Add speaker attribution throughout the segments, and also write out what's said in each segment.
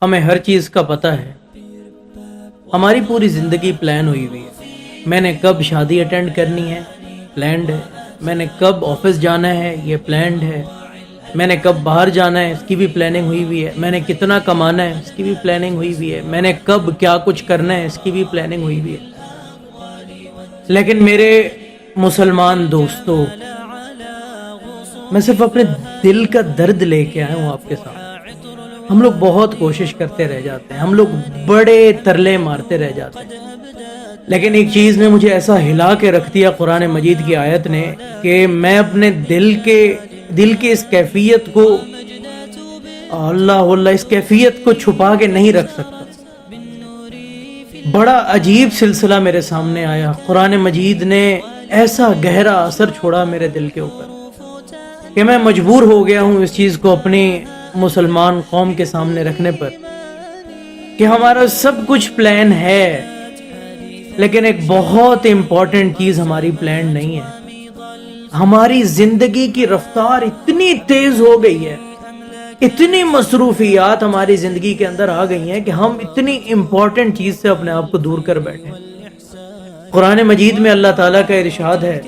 Speaker 1: ہمیں ہر چیز کا پتہ ہے، ہماری پوری زندگی پلان ہوئی ہوئی ہے۔ میں نے کب شادی اٹینڈ کرنی ہے، پلانڈ ہے۔ میں نے کب آفس جانا ہے، یہ پلانڈ ہے۔ میں نے کب باہر جانا ہے، اس کی بھی پلاننگ ہوئی ہوئی ہے۔ میں نے کتنا کمانا ہے، اس کی بھی پلاننگ ہوئی ہوئی ہے۔ میں نے کب کیا کچھ کرنا ہے، اس کی بھی پلاننگ ہوئی ہوئی ہے۔ لیکن میرے مسلمان دوستو، میں صرف اپنے دل کا درد لے کے آیا ہوں آپ کے ساتھ۔ ہم لوگ بہت کوشش کرتے رہ جاتے ہیں، ہم لوگ بڑے ترلے مارتے رہ جاتے ہیں، لیکن ایک چیز نے مجھے ایسا ہلا کے رکھ دیا قرآن مجید کی آیت نے کہ میں اپنے دل کے اس کیفیت کو اللہ اس کیفیت کو چھپا کے نہیں رکھ سکتا۔ بڑا عجیب سلسلہ میرے سامنے آیا، قرآن مجید نے ایسا گہرا اثر چھوڑا میرے دل کے اوپر کہ میں مجبور ہو گیا ہوں اس چیز کو اپنی مسلمان قوم کے سامنے رکھنے پر کہ ہمارا سب کچھ پلان ہے، لیکن ایک بہت امپورٹنٹ چیز ہماری پلان نہیں ہے۔ ہماری زندگی کی رفتار اتنی تیز ہو گئی ہے، اتنی مصروفیات ہماری زندگی کے اندر آ گئی ہیں کہ ہم اتنی امپورٹنٹ چیز سے اپنے آپ کو دور کر بیٹھے ہیں۔ قرآن مجید میں اللہ تعالیٰ کا ارشاد ہے،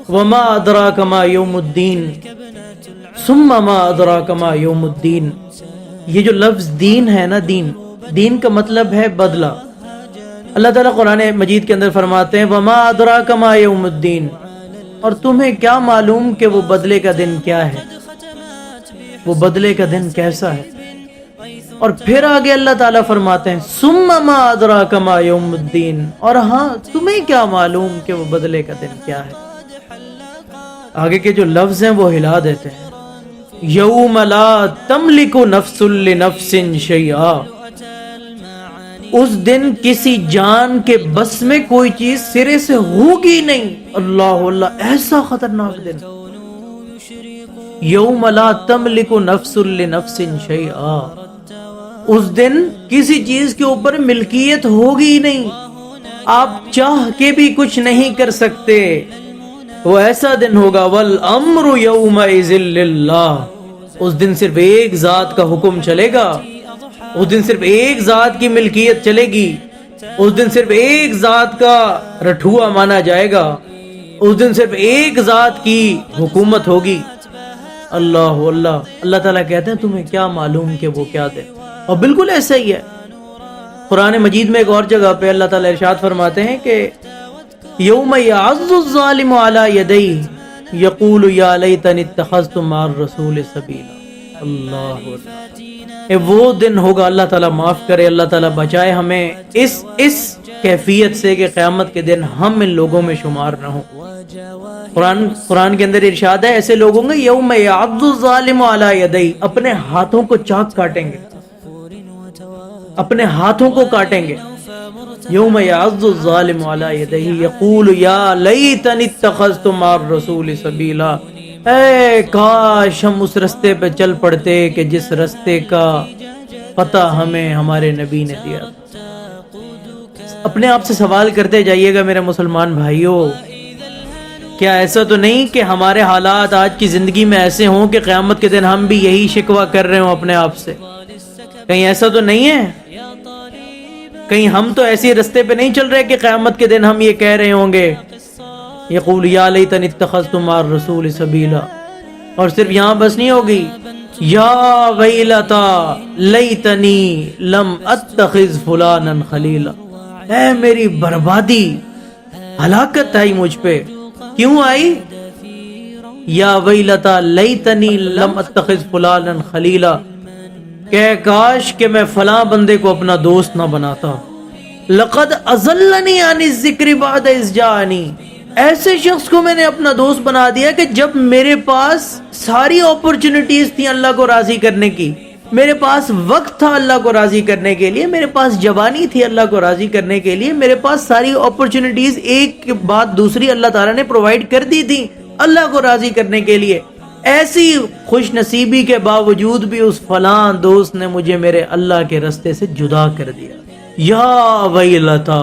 Speaker 1: وَمَا أَدْرَاكَ مَا يَوْمُ الدِّينِ ثُمَّ مَا أَدْرَاكَ مَا يَوْمُ الدِّينِ۔ یہ جو لفظ دین ہے نا، دین کا مطلب ہے بدلہ۔ اللہ تعالیٰ قرآن مجید کے اندر فرماتے ہیں وَمَا أَدْرَاكَ مَا يَوْمُ الدِّينِ، اور تمہیں کیا معلوم کہ وہ بدلے کا دن کیا ہے، وہ بدلے کا دن کیسا ہے۔ اور پھر آگے اللہ تعالیٰ فرماتے ہیں ثُمَّ مَا أَدْرَاكَ مَا يَوْمُ الدِّينِ، اور ہاں تمہیں کیا معلوم کہ وہ بدلے کا دن کیا ہے۔ آگے کے جو لفظ ہیں وہ ہلا دیتے ہیں، یوم لا تملک نفس لنفس شیئا، اس دن کسی جان کے بس میں کوئی چیز سرے سے ہوگی نہیں۔ اللہ ایسا خطرناک دن، یوم لا تملک نفس لنفس شیئا، اس دن کسی چیز کے اوپر ملکیت ہوگی نہیں، آپ چاہ کے بھی کچھ نہیں کر سکتے۔ وہ ایسا دن ہوگا والامر یومئذ للہ، اس دن صرف ایک ذات کا حکم چلے گا، اس دن صرف ایک ذات کی ملکیت چلے گی، اس دن صرف ایک ذات کا رٹھوا مانا جائے گا، اس دن صرف ایک ذات کی حکومت ہوگی۔ اللہ تعالیٰ کہتے ہیں تمہیں کیا معلوم کہ وہ کیا دے، اور بالکل ایسا ہی ہے۔ قرآن مجید میں ایک اور جگہ پہ اللہ تعالیٰ ارشاد فرماتے ہیں کہ یوم یعض الظالم علی یدیہ یقول یا لیتنی اتخذت مع الرسول سبیلا۔ اللہ، وہ دن ہوگا، اللہ تعالیٰ معاف کرے، اللہ تعالیٰ بچائے ہمیں اس کیفیت سے کہ قیامت کے دن ہم ان لوگوں میں شمار نہ ہوں۔ قرآن کے اندر ارشاد ہے ایسے لوگ ہوں گے یوم یعض الظالم علی یدیہ، اپنے ہاتھوں کو چاک کاٹیں گے، اپنے ہاتھوں کو کاٹیں گے۔ یوم یعض الظالم علی یدیہ یقول یا لیتنی اتخذت مع الرسول سبیلا، اے کاش ہم اس رستے پہ چل پڑتے کہ جس رستے کا پتہ ہمیں ہمارے نبی نے دیا۔ اپنے آپ سے سوال کرتے جائیے گا میرے مسلمان بھائیوں، کیا ایسا تو نہیں کہ ہمارے حالات آج کی زندگی میں ایسے ہوں کہ قیامت کے دن ہم بھی یہی شکوہ کر رہے ہوں اپنے آپ سے؟ کہیں ایسا تو نہیں ہے؟ کہیں ہم تو ایسی رستے پہ نہیں چل رہے کہ قیامت کے دن ہم یہ کہہ رہے ہوں گے یقول یا لیتنی اتخذت مع الرسول سبیلا؟ اور صرف یہاں بس نہیں ہوگی، یا ویلتا لیتنی لم اتخذ فلانا خلیلا، اے میری بربادی، ہلاکت آئی مجھ پہ۔ کیوں آئی؟ یا ویلتا لیتنی لم اتخذ فلانا خلیلا، کہ کاش کہ میں فلاں بندے کو اپنا دوست نہ بناتا۔ لقد اضلنی عن الذکر بعد اذ جاءنی، ایسے شخص کو میں نے اپنا دوست بنا دیا کہ جب میرے پاس ساری اپرچونٹیز تھیں اللہ کو راضی کرنے کی، میرے پاس وقت تھا اللہ کو راضی کرنے کے لیے، میرے پاس جوانی تھی اللہ کو راضی کرنے کے لیے، میرے پاس ساری اپرچونٹیز ایک کے بعد دوسری اللہ تعالیٰ نے پرووائڈ کر دی تھی اللہ کو راضی کرنے کے لیے، ایسی خوش نصیبی کے باوجود بھی اس فلاں دوست نے مجھے میرے اللہ کے رستے سے جدا کر دیا۔ یا ویلتا،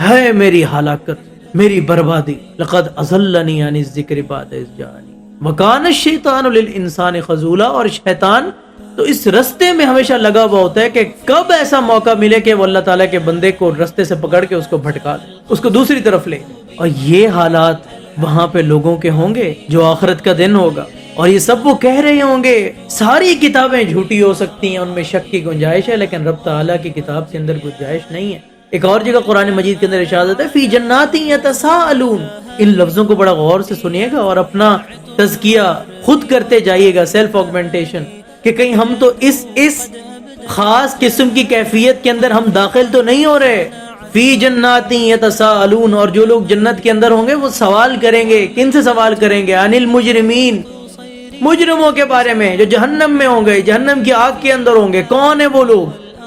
Speaker 1: ہے میری ہلاکت، میری بربادی، لقد اضلنی عن الذکر بعد اذ جاءنی وکان الشیطان للانسان خذولا، اور شیطان تو اس رستے میں ہمیشہ لگا ہوا ہوتا ہے کہ کب ایسا موقع ملے کہ وہ اللہ تعالیٰ کے بندے کو رستے سے پکڑ کے اس کو بھٹکا دے، اس کو دوسری طرف لے۔ اور یہ حالات وہاں پہ لوگوں کے ہوں گے جو آخرت کا دن ہوگا، اور یہ سب وہ کہہ رہے ہوں گے ساری کتابیں جھوٹی ہو سکتی ہیں، ان میں شک کی گنجائش ہے، لیکن رب تعالیٰ کی کتاب کے اندر گنجائش نہیں ہے۔ ایک اور جگہ قرآن مجید کے اندر ارشاد ہوتا ہے فی جنات یتساءلون۔ ان لفظوں کو بڑا غور سے سنیے گا اور اپنا تزکیہ خود کرتے جائیے گا، سیلف آگمنٹیشن، کہ کہیں ہم تو اس خاص قسم کی کیفیت کے اندر ہم داخل تو نہیں ہو رہے۔ فی جنات یتساءلون، اور جو لوگ جنت کے اندر ہوں گے وہ سوال کریں گے۔ کن سے سوال کریں گے؟ عن المجرمین، مجرموں کے بارے میں جو جہنم میں ہوں گے، جہنم کی آگ کے اندر ہوں گے۔ کون ہیں وہ لوگ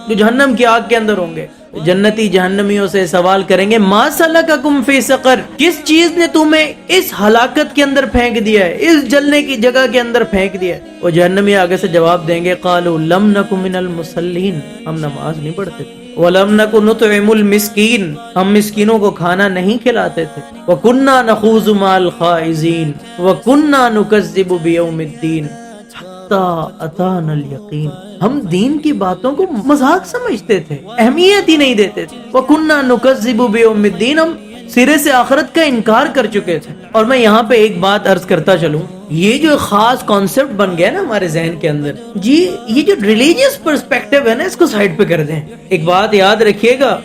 Speaker 1: جو جہنم کی آگ کے اندر ہوں گے؟ جنتی جہنمیوں سے سوال کریں گے ما سلککم فی سقر، کس چیز نے تمہیں اس ہلاکت کے اندر پھینک دیا ہے، اس جلنے کی جگہ کے اندر پھینک دیا ہے؟ وہ جہنمی آگے سے جواب دیں گے قالوا لم نک من المصلین، ہم نماز نہیں پڑھتے تھے، وَلَمْ نَكُ نُطْعِمُ الْمِسْكِينَ، ہم مسکینوں کو کھانا نہیں کھلاتے تھے، وَكُنَّا نَخُوضُ مَعَ الْخَائِضِينَ وَكُنَّا نُكَذِّبُ بِيَوْمِ الدِّينِ حَتَّى أَتَانَا الْيَقِينَ، ہم دین کی باتوں کو مذاق سمجھتے تھے، اہمیت ہی نہیں دیتے تھے۔ وَكُنَّا نُكَذِّبُ بِيَوْمِ الدِّينَ، ہم سرے سے آخرت کا انکار کر چکے تھے۔ اور میں یہاں پہ ایک بات عرض کرتا چلوں، یہ جو خاص کانسیپٹ بن گیا نا ہمارے ذہن کے اندر، جی یہ جو ریلیجیس پرسپیکٹیو ہے نا، اس کو سائڈ پہ کر دیں۔ ایک بات یاد رکھیے گا،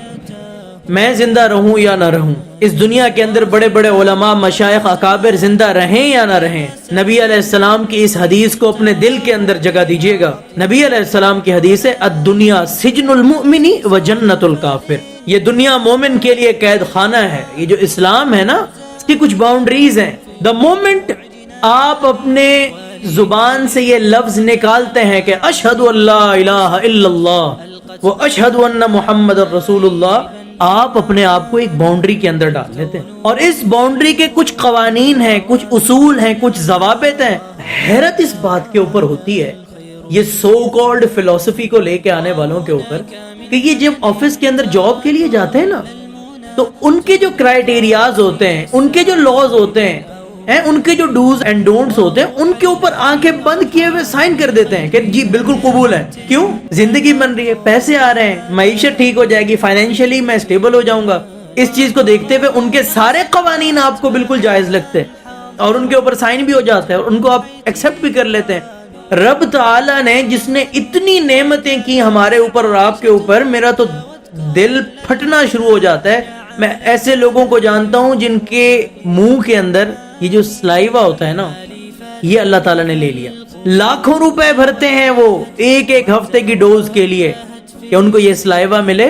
Speaker 1: میں زندہ رہوں یا نہ رہوں، اس دنیا کے اندر بڑے بڑے علماء، مشائخ، اکابر زندہ رہیں یا نہ رہیں، نبی علیہ السلام کی اس حدیث کو اپنے دل کے اندر جگہ دیجیے گا۔ نبی علیہ السلام کی حدیث ہے الدنیا سجن المؤمن و جنت الکافر، یہ دنیا مومن کے لیے قید خانہ ہے۔ یہ جو اسلام ہے نا، اس کی کچھ باؤنڈریز ہیں۔ دا مومنٹ آپ اپنے زبان سے یہ لفظ نکالتے ہیں کہ اشہد ان لا الہ الا اللہ و اشہد ان محمد رسول اللہ، آپ اپنے آپ کو ایک باؤنڈری کے اندر ڈال لیتے ہیں، اور اس باؤنڈری کے کچھ قوانین ہیں، کچھ اصول ہیں، کچھ ضوابط ہیں۔ حیرت اس بات کے اوپر ہوتی ہے، یہ سو کالڈ فلسفی کو لے کے آنے والوں کے اوپر، کہ یہ جب آفس کے اندر جاب کے لیے جاتے ہیں نا، تو ان کے جو کرائیٹیریاز ہوتے ہیں، ان کے جو لاز ہوتے ہیں، ان کے جو ڈوز اینڈ ڈونٹس ہوتے ہیں، ان کے اوپر آنکھیں بند کیے ہوئے سائن کر دیتے ہیں کہ جی بالکل قبول ہے۔ کیوں؟ زندگی بن رہی ہے، پیسے آ رہے ہیں، معیشت ٹھیک ہو جائے گی، فائنینشلی میں اسٹیبل ہو جاؤں گا۔ اس چیز کو دیکھتے ہوئے ان کے سارے قوانین آپ کو بالکل جائز لگتے ہیں، اور ان کے اوپر سائن بھی ہو جاتا ہے، اور ان کو آپ ایکسپٹ بھی کر لیتے ہیں۔ رب تعالیٰ نے جس نے اتنی نعمتیں کی ہمارے اوپر اور آپ کے اوپر، میرا تو دل پھٹنا شروع ہو جاتا ہے۔ میں ایسے لوگوں کو جانتا ہوں جن کے منہ کے اندر یہ جو سلائیوا ہوتا ہے نا، یہ اللہ تعالیٰ نے لے لیا۔ لاکھوں روپے بھرتے ہیں وہ ایک ایک ہفتے کی ڈوز کے لیے کہ ان کو یہ سلائیوا ملے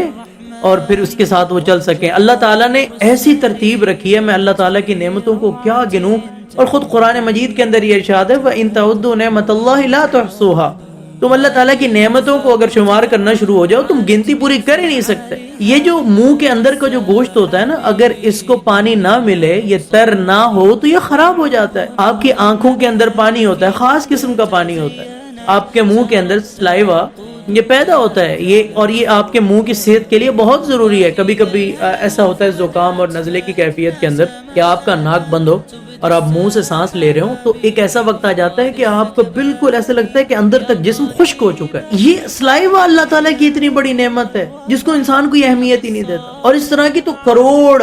Speaker 1: اور پھر اس کے ساتھ وہ چل سکیں۔ اللہ تعالیٰ نے ایسی ترتیب رکھی ہے، میں اللہ تعالیٰ کی نعمتوں کو کیا گنوں۔ اور خود قرآن مجید کے اندر یہ ارشاد ہے وَإِن تَعُدُّوا نِعْمَتَ اللَّهِ لَا تُحْصُوهَا، تم اللہ تعالیٰ کی نعمتوں کو اگر شمار کرنا شروع ہو جاؤ، تم گنتی پوری کر ہی نہیں سکتے۔ یہ جو منہ کے اندر کا جو گوشت ہوتا ہے نا، اگر اس کو پانی نہ ملے، یہ تر نہ ہو تو یہ خراب ہو جاتا ہے۔ آپ کی آنکھوں کے اندر پانی ہوتا ہے، خاص قسم کا پانی ہوتا ہے۔ آپ کے منہ کے اندر سلائیوا یہ پیدا ہوتا ہے، اور یہ آپ کے منہ کی صحت کے لیے بہت ضروری ہے۔ کبھی کبھی ایسا ہوتا ہے زکام اور نزلے کی کیفیت کے اندر کہ آپ کا ناک بند ہو اور آپ منہ سے سانس لے رہے ہوں، تو ایک ایسا وقت آ جاتا ہے کہ آپ کو بالکل ایسا لگتا ہے کہ اندر تک جسم خشک ہو چکا ہے۔ یہ سلائیوا اللہ تعالیٰ کی اتنی بڑی نعمت ہے جس کو انسان کو یہ اہمیت ہی نہیں دیتا۔ اور اس طرح کی تو کروڑ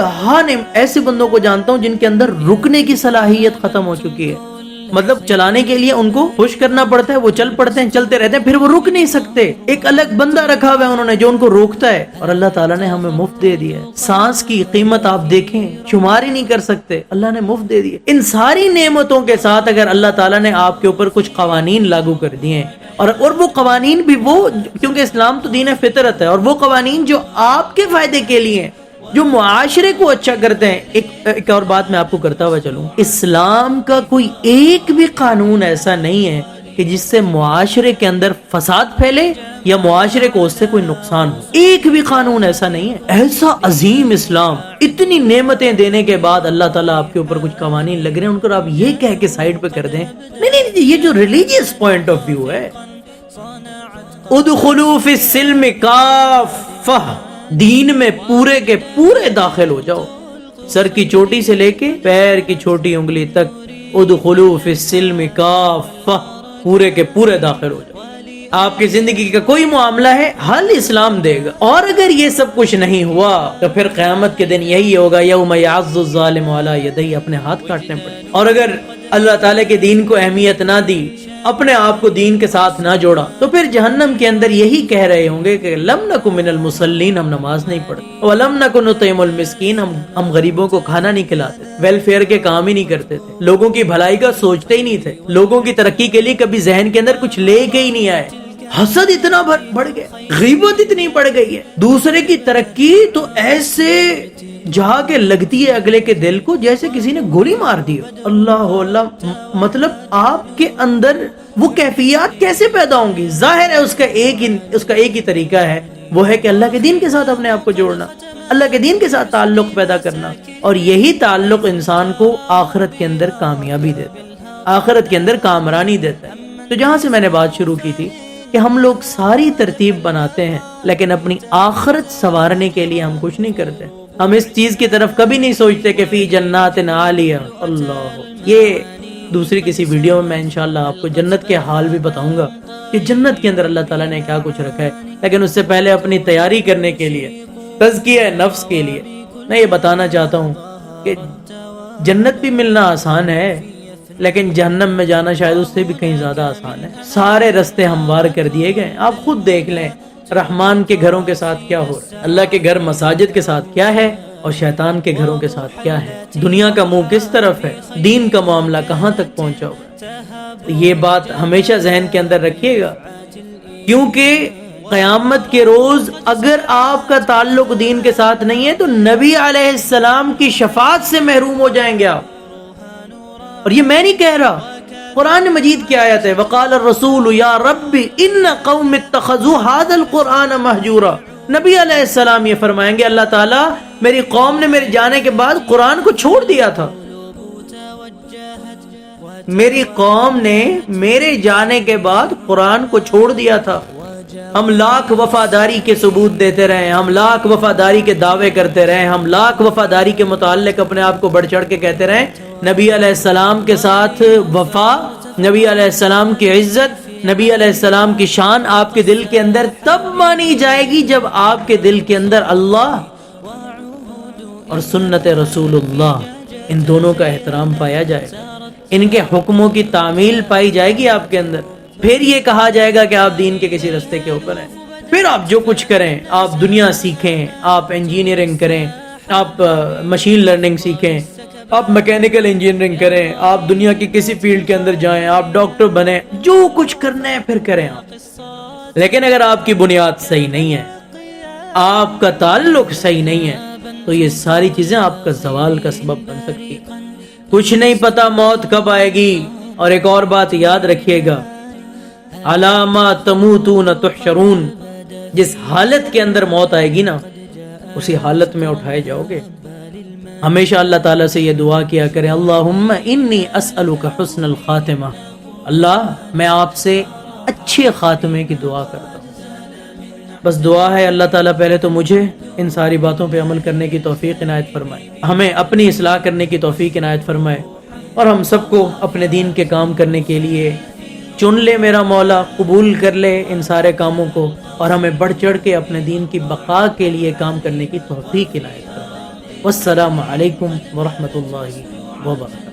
Speaker 1: ایسے بندوں کو جانتا ہوں جن کے اندر رکنے کی صلاحیت ختم ہو چکی ہے۔ مطلب چلانے کے لیے ان کو پش کرنا پڑتا ہے، وہ چل پڑتے ہیں، چلتے رہتے ہیں، پھر وہ رک نہیں سکتے۔ ایک الگ بندہ رکھا ہوا ہے انہوں نے جو ان کو روکتا ہے، اور اللہ تعالیٰ نے ہمیں مفت دے دیا ہے۔ سانس کی قیمت آپ دیکھیں، شمار ہی نہیں کر سکتے، اللہ نے مفت دے دی۔ ان ساری نعمتوں کے ساتھ اگر اللہ تعالیٰ نے آپ کے اوپر کچھ قوانین لاگو کر دیے ہیں، اور وہ قوانین بھی وہ، کیونکہ اسلام تو دین فطرت ہے، اور وہ قوانین جو آپ کے فائدے کے لیے ہیں، جو معاشرے کو اچھا کرتے ہیں۔ ایک اور بات میں آپ کو کرتا ہوا چلوں، اسلام کا کوئی ایک بھی قانون ایسا نہیں ہے کہ جس سے معاشرے کے اندر فساد پھیلے یا معاشرے کو اس سے کوئی نقصان ہو۔ ایک بھی قانون ایسا نہیں ہے۔ ایسا عظیم اسلام، اتنی نعمتیں دینے کے بعد اللہ تعالیٰ آپ کے اوپر کچھ قوانین لگ رہے ہیں، ان کو آپ یہ کہہ کے سائڈ پہ کر دیں، نہیں، یہ جو ریلیجیس پوائنٹ آف ویو ہے، ادخلوا فی السلم کافہ، دین میں پورے کے پورے داخل ہو جاؤ، سر کی چوٹی سے لے کے پیر کی چھوٹی انگلی تک، ادخلوا فی السلم کافہ، پورے کے پورے داخل ہو جاؤ۔ آپ کی زندگی کا کوئی معاملہ ہے، حل اسلام دے گا. اور اگر یہ سب کچھ نہیں ہوا تو پھر قیامت کے دن یہی ہوگا، یوم یعض الظالم علی یدیہ، اپنے ہاتھ کاٹنے پڑے. اور اگر اللہ تعالیٰ کے دین کو اہمیت نہ دی، اپنے آپ کو دین کے ساتھ نہ جوڑا، تو پھر جہنم کے اندر یہی کہہ رہے ہوں گے کہ لم نک من المصلین، ہم نماز نہیں پڑھتے، ولم نک نطعم المسکین، ہم غریبوں کو کھانا نہیں کھلاتے، ویلفیئر کے کام ہی نہیں کرتے تھے، لوگوں کی بھلائی کا سوچتے ہی نہیں تھے، لوگوں کی ترقی کے لیے کبھی ذہن کے اندر کچھ لے کے ہی نہیں آئے. حسد اتنا بڑھ گیا، غیبت اتنی بڑھ گئی ہے، دوسرے کی ترقی تو ایسے جہاں کے لگتی ہے اگلے کے دل کو جیسے کسی نے گولی مار دی. اللہ، مطلب آپ کے اندر وہ کیفیات کیسے پیدا ہوں گی؟ ظاہر ہے اس کا ایک ہی طریقہ ہے، وہ ہے کہ اللہ کے دین کے ساتھ اپنے آپ کو جوڑنا، اللہ کے دین کے ساتھ تعلق پیدا کرنا. اور یہی تعلق انسان کو آخرت کے اندر کامیابی دیتا ہے، آخرت کے اندر کامرانی دیتا ہے. تو جہاں سے میں نے بات شروع کی تھی کہ ہم لوگ ساری ترتیب بناتے ہیں لیکن اپنی آخرت سنوارنے کے لیے ہم کچھ نہیں کرتے. ہم اس چیز کی طرف کبھی نہیں سوچتے کہ فی جنات عالیہ. اللہ، یہ دوسری کسی ویڈیو میں انشاءاللہ آپ کو جنت کے حال بھی بتاؤں گا کہ جنت کے اندر اللہ تعالیٰ نے کیا کچھ رکھا ہے. لیکن اس سے پہلے اپنی تیاری کرنے کے لیے، تزکیہ نفس کے لیے میں یہ بتانا چاہتا ہوں کہ جنت بھی ملنا آسان ہے لیکن جہنم میں جانا شاید اس سے بھی کہیں زیادہ آسان ہے. سارے رستے ہموار کر دیے گئے. آپ خود دیکھ لیں رحمان کے گھروں کے ساتھ کیا ہو رہا ہے، اللہ کے گھر مساجد کے ساتھ کیا ہے، اور شیطان کے گھروں کے ساتھ کیا ہے. دنیا کا منہ کس طرف ہے، دین کا معاملہ کہاں تک پہنچا ہوا. یہ بات ہمیشہ ذہن کے اندر رکھیے گا، کیونکہ قیامت کے روز اگر آپ کا تعلق دین کے ساتھ نہیں ہے تو نبی علیہ السلام کی شفاعت سے محروم ہو جائیں گے آپ. اور یہ میں نہیں کہہ رہا، قرآن مجید کی آیت ہے، وقال الرسول یا رب ان قوم اتخذوا هذا القرآن مہجورا. نبی علیہ السلام یہ فرمائیں گے اللہ تعالیٰ میری قوم نے میرے جانے کے بعد قرآن کو چھوڑ دیا تھا، میری قوم نے میرے جانے کے بعد قرآن کو چھوڑ دیا تھا. ہم لاکھ وفاداری کے ثبوت دیتے رہے، ہم لاکھ وفاداری کے دعوے کرتے رہے، ہم لاکھ وفاداری کے متعلق اپنے آپ کو بڑھ چڑھ کے کہتے رہے. نبی علیہ السلام کے ساتھ وفا، نبی علیہ السلام کی عزت، نبی علیہ السلام کی شان آپ کے دل کے اندر تب مانی جائے گی جب آپ کے دل کے اندر اللہ اور سنت رسول اللہ ان دونوں کا احترام پایا جائے گا، ان کے حکموں کی تعمیل پائی جائے گی آپ کے اندر. پھر یہ کہا جائے گا کہ آپ دین کے کسی رستے کے اوپر ہیں. پھر آپ جو کچھ کریں، آپ دنیا سیکھیں، آپ انجینئرنگ کریں، آپ مشین لرننگ سیکھیں، آپ میکینیکل انجینئرنگ کریں، آپ دنیا کی کسی فیلڈ کے اندر جائیں، آپ ڈاکٹر بنیں، جو کچھ کرنا ہے پھر کریں آپ. لیکن اگر آپ کی بنیاد صحیح نہیں ہے، آپ کا تعلق صحیح نہیں ہے، تو یہ ساری چیزیں آپ کا زوال کا سبب بن سکتی. کچھ نہیں پتا موت کب آئے گی. اور ایک اور بات یاد رکھیے گا، علامات تموتون تحشرون، جس حالت کے اندر موت آئے گی نا اسی حالت میں اٹھائے جاؤ گے. ہمیشہ اللہ تعالیٰ سے یہ دعا کیا کریں، اللہم انی اسألک حسن الخاتمہ، اللہ میں آپ سے اچھے خاتمے کی دعا کرتا ہوں. بس دعا ہے اللہ تعالیٰ پہلے تو مجھے ان ساری باتوں پہ عمل کرنے کی توفیق عنایت فرمائے، ہمیں اپنی اصلاح کرنے کی توفیق عنایت فرمائے، اور ہم سب کو اپنے دین کے کام کرنے کے لیے چن لے میرا مولا، قبول کر لے ان سارے کاموں کو، اور ہمیں بڑھ چڑھ کے اپنے دین کی بقا کے لیے کام کرنے کی توفیق عنایت فرمائے. والسلام علیکم ورحمۃ اللہ وبرکاتہ.